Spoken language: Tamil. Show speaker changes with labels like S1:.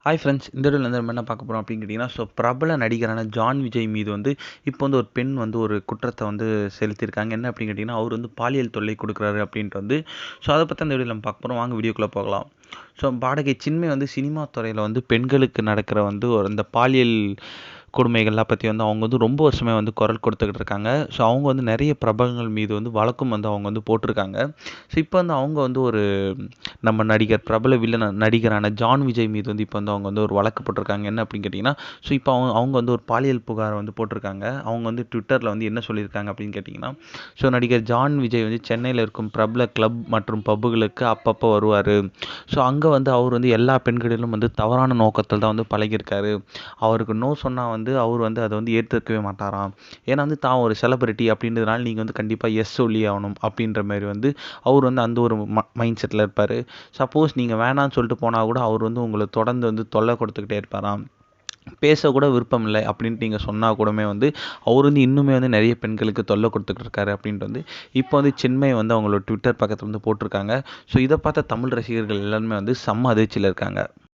S1: ஹாய் ஃப்ரெண்ட்ஸ், இந்த வீடியோவில் வந்து நம்ம என்ன பார்க்க போகிறோம் அப்படின்னு கேட்டிங்கன்னா, பிரபல நடிகரான ஜான் விஜய் மீது வந்து இப்போ வந்து ஒரு பெண் வந்து ஒரு குற்றத்தை வந்து செலுத்தியிருக்காங்க. என்ன அப்படின்னு கேட்டிங்கன்னா, அவர் வந்து பாலியல் தொல்லை கொடுக்குறாரு அப்படின்ட்டு வந்து. அதை பற்றி அந்த வீடியோவில் நம்ம பார்க்க போகிறோம். வாங்க வீடியோக்குள்ளே போகலாம். பாடகை சின்மை வந்து சினிமா துறையில் வந்து பெண்களுக்கு நடக்கிற வந்து ஒரு இந்த பாலியல் கொடுமைகள்லாம் பற்றி வந்து அவங்க வந்து ரொம்ப வருஷமே வந்து குரல் கொடுத்துக்கிட்டு இருக்காங்க. அவங்க வந்து நிறைய பிரபலங்கள் மீது வந்து வழக்கும் வந்து அவங்க வந்து போட்டிருக்காங்க. இப்போ வந்து அவங்க வந்து ஒரு நம்ம நடிகர் பிரபல வில்லன் நடிகரான ஜான் விஜய் மீது வந்து இப்போ வந்து அவங்க வந்து ஒரு வழக்கு போட்டிருக்காங்க. என்ன அப்படின்னு கேட்டிங்கன்னா, இப்போ அவங்க வந்து ஒரு பாலியல் புகாரை வந்து போட்டிருக்காங்க. அவங்க வந்து ட்விட்டரில் வந்து என்ன சொல்லியிருக்காங்க அப்படின்னு கேட்டிங்கன்னா, நடிகர் ஜான் விஜய் வந்து சென்னையில் இருக்கும் பிரபல கிளப் மற்றும் பப்புகளுக்கு அப்பப்போ வருவார். அங்கே வந்து அவர் வந்து எல்லா பெண்களிலும் வந்து தவறான நோக்கத்தில் தான் வந்து பழகியிருக்காரு. அவருக்கு நோ சொன்னால் வந்து அவர் வந்து அதை வந்து ஏற்றுக்கவே மாட்டாராம். ஏன்னா வந்து தான் ஒரு செலிபிரிட்டி அப்படின்றதுனால நீங்கள் வந்து கண்டிப்பாக எஸ் சொல்லி ஆகணும் அப்படின்ற மாதிரி வந்து அவர் வந்து அந்த ஒரு மைண்ட் செட்டில் இருப்பார். சப்போஸ் நீங்கள் வேணான்னு சொல்லிட்டு போனால் கூட அவர் வந்து உங்களை தொடர்ந்து வந்து தொல்லை கொடுத்துக்கிட்டே இருப்பாராம். பேசக்கூட விருப்பம் இல்லை அப்படின்ட்டு நீங்கள் சொன்னால் கூடமே வந்து அவர் வந்து இன்னுமே வந்து நிறைய பெண்களுக்கு தொல்லை கொடுத்துக்கிட்டு இருக்காரு அப்படின்ட்டு வந்து இப்போ வந்து சின்மை வந்து அவங்களோட ட்விட்டர் பக்கத்தில் வந்து போட்டிருக்காங்க. இதை பார்த்த தமிழ் ரசிகர்கள் எல்லாருமே வந்து செம்ம அதிர்ச்சியில் இருக்காங்க.